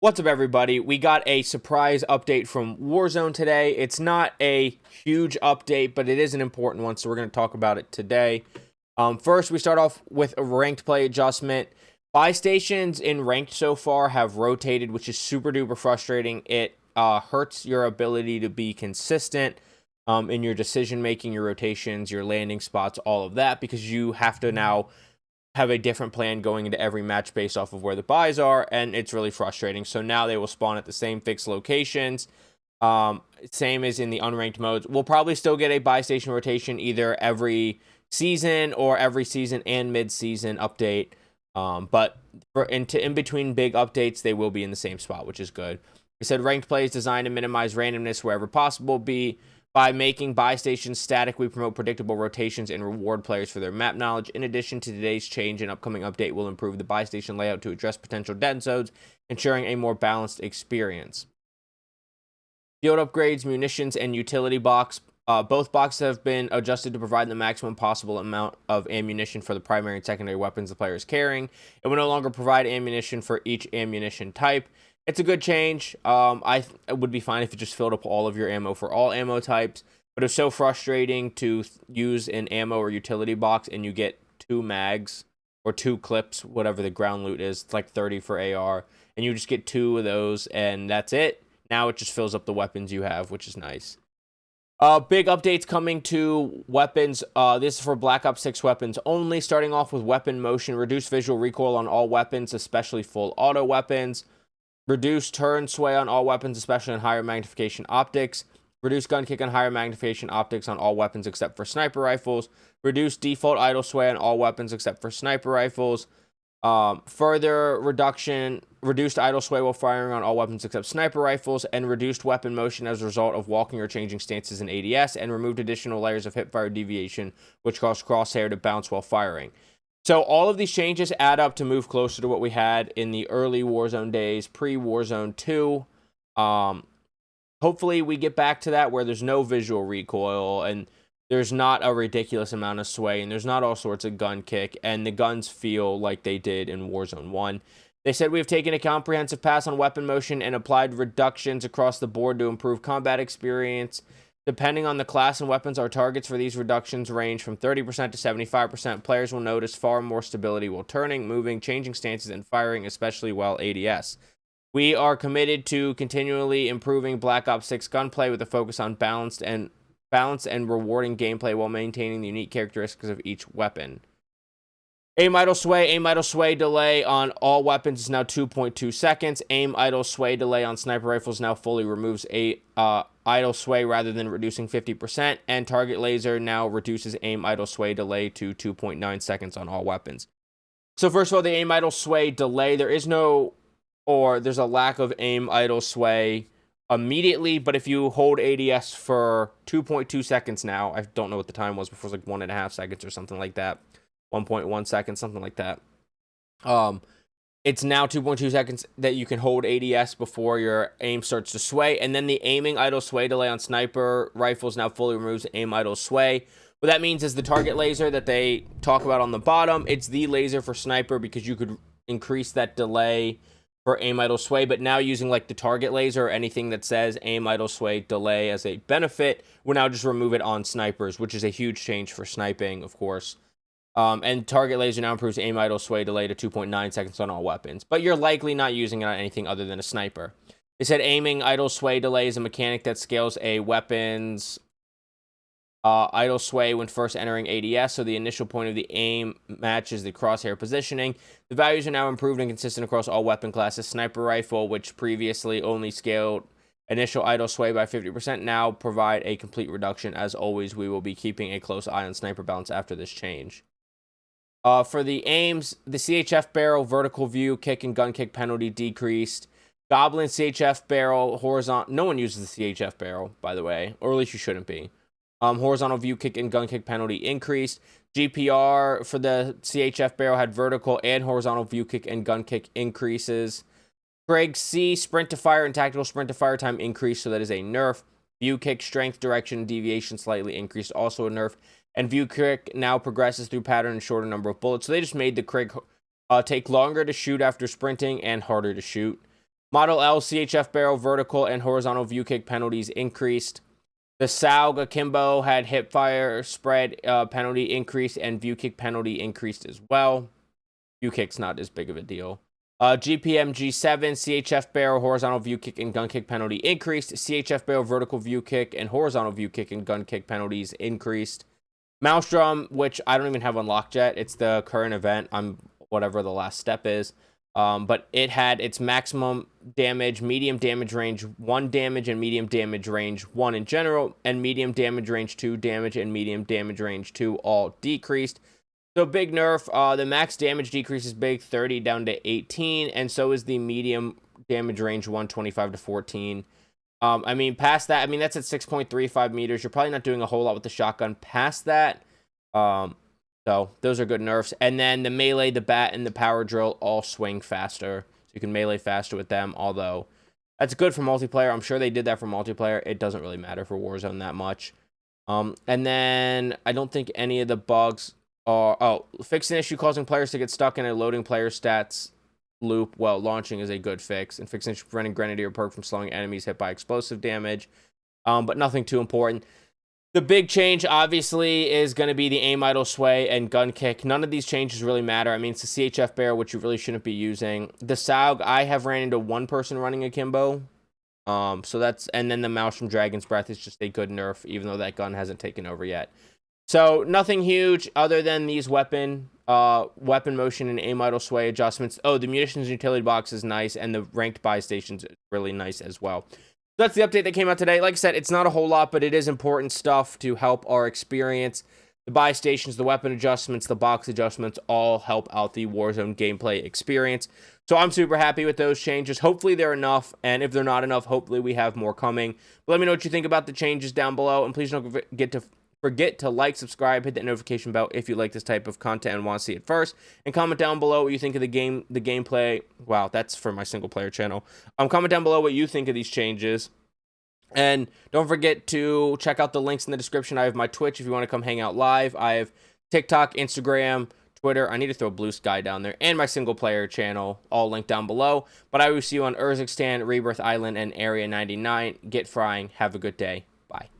What's up, everybody? We got a surprise update from Warzone today. It's not a huge update, but it is an important one, so we're going to talk about it today. First, we start off with a ranked play adjustment. Buy stations in ranked so far have rotated, which is super duper frustrating. It hurts your ability to be consistent in your decision making, your rotations, your landing spots, all of that, because you have to now have a different plan going into every match based off of where the buys are, and it's really frustrating. So now they will spawn at the same fixed locations, same as in the unranked modes. We'll probably still get a buy station rotation either every season or every season and mid-season update, but in between big updates, they will be in the same spot, which is good. I said ranked play is designed to minimize randomness wherever possible. By making buy stations static, we promote predictable rotations and reward players for their map knowledge. In addition to today's change, an upcoming update will improve the buy station layout to address potential dead zones, ensuring a more balanced experience. Field upgrades, munitions, and utility box. Both boxes have been adjusted to provide the maximum possible amount of ammunition for the primary and secondary weapons the player is carrying. It will no longer provide ammunition for each ammunition type. It's a good change. It would be fine if it just filled up all of your ammo for all ammo types, but it's so frustrating to use an ammo or utility box and you get 2 mags or 2 clips, whatever the ground loot is. It's like 30 for AR, and you just get 2 of those, and that's it. Now it just fills up the weapons you have, which is nice. Big updates coming to weapons. This is for Black Ops 6 weapons only. Starting off with weapon motion, reduced visual recoil on all weapons, especially full auto weapons. Reduced turn sway on all weapons, especially on higher magnification optics. Reduced gun kick on higher magnification optics on all weapons except for sniper rifles. Reduced default idle sway on all weapons except for sniper rifles. Further reduced idle sway while firing on all weapons except sniper rifles, and reduced weapon motion as a result of walking or changing stances in ADS, and removed additional layers of hipfire deviation, which cause crosshair to bounce while firing. So all of these changes add up to move closer to what we had in the early Warzone days, pre-Warzone 2. Hopefully we get back to that where there's no visual recoil and there's not a ridiculous amount of sway and there's not all sorts of gun kick, and the guns feel like they did in Warzone 1. They said we have taken a comprehensive pass on weapon motion and applied reductions across the board to improve combat experience. Depending on the class and weapons, our targets for these reductions range from 30% to 75%. Players will notice far more stability while turning, moving, changing stances, and firing, especially while ADS. We are committed to continually improving Black Ops 6 gunplay with a focus on balanced and rewarding gameplay while maintaining the unique characteristics of each weapon. Aim idle sway delay on all weapons is now 2.2 seconds. Aim idle sway delay on sniper rifles now fully removes idle sway rather than reducing 50%, and target laser now reduces aim idle sway delay to 2.9 seconds on all weapons. So first of all, the aim idle sway delay, there's a lack of aim idle sway immediately, but if you hold ADS for 2.2 seconds now, I don't know what the time was before, it was like 1.5 seconds or something like that. 1.1 seconds, something like that. It's now 2.2 seconds that you can hold ADS before your aim starts to sway, and then the aiming idle sway delay on sniper rifles now fully removes aim idle sway. What that means is the target laser that they talk about on the bottom, it's the laser for sniper because you could increase that delay for aim idle sway, but now using like the target laser or anything that says aim idle sway delay as a benefit, we'll now just remove it on snipers, which is a huge change for sniping, of course. And target laser now improves aim idle sway delay to 2.9 seconds on all weapons, but you're likely not using it on anything other than a sniper. They said aiming idle sway delay is a mechanic that scales a weapon's idle sway when first entering ADS, so the initial point of the aim matches the crosshair positioning. The values are now improved and consistent across all weapon classes. Sniper rifle, which previously only scaled initial idle sway by 50%, now provide a complete reduction. As always, we will be keeping a close eye on sniper balance after this change. For the aims, the CHF barrel vertical view, kick, and gun kick penalty decreased. Goblin CHF barrel, horizontal. No one uses the CHF barrel, by the way, or at least you shouldn't be. Horizontal view kick and gun kick penalty increased. GPR for the CHF barrel had vertical and horizontal view kick and gun kick increases. Craig C, sprint to fire and tactical sprint to fire time increased, so that is a nerf. View kick strength, direction, and deviation slightly increased, also a nerf. And view kick now progresses through pattern and shorter number of bullets. So they just made the Craig take longer to shoot after sprinting and harder to shoot. Model L CHF barrel vertical and horizontal view kick penalties increased. The SAUG Akimbo had hip fire spread penalty increase and view kick penalty increased as well. View kick's not as big of a deal. GPM G7 CHF barrel horizontal view kick and gun kick penalty increased. CHF barrel vertical view kick and horizontal view kick and gun kick penalties increased. Maelstrom, which I don't even have unlocked yet. It's the current event. I'm whatever the last step is. But it had its maximum damage, medium damage range 1 damage, and medium damage range 1 in general, and medium damage range 2 damage, and medium damage range 2 all decreased. So big nerf. The max damage decrease is big, 30 down to 18, and so is the medium damage range 1, 25 to 14. I mean, past that, I mean, that's at 6.35 meters. You're probably not doing a whole lot with the shotgun past that. So those are good nerfs. And then the melee, the bat, and the power drill all swing faster. So you can melee faster with them, although that's good for multiplayer. I'm sure they did that for multiplayer. It doesn't really matter for Warzone that much. And then I don't think any of the bugs are... Oh, fix an issue causing players to get stuck in a loading player stats loop while launching is a good fix. And fix an issue preventing Grenadier perk from slowing enemies hit by explosive damage. But nothing too important. The big change, obviously, is going to be the aim idle sway and gun kick. None of these changes really matter. I mean, it's the CHF barrel, which you really shouldn't be using. The SAUG, I have ran into one person running akimbo. So that's... And then the Maelstrom Dragon's Breath is just a good nerf, even though that gun hasn't taken over yet. So nothing huge other than these weapon motion and aim idle sway adjustments. Oh, the munitions utility box is nice, and the ranked buy stations is really nice as well. That's the update that came out today. Like I said, it's not a whole lot, but it is important stuff to help our experience. The buy stations, the weapon adjustments, the box adjustments all help out the Warzone gameplay experience. So I'm super happy with those changes. Hopefully they're enough, and if they're not enough, hopefully we have more coming. But let me know what you think about the changes down below, and please don't forget to like, subscribe, hit that notification bell if you like this type of content and want to see it first, and comment down below what you think of the gameplay. Wow, that's for my single player channel. Comment down below what you think of these changes, and don't forget to check out the links in the description. I have my Twitch if you want to come hang out live. I have TikTok, Instagram, Twitter. I need to throw Blue Sky down there, and my single player channel, all linked down below. But I will see you on Urzikstan, Rebirth Island, and Area 99. Get frying. Have a good day. Bye.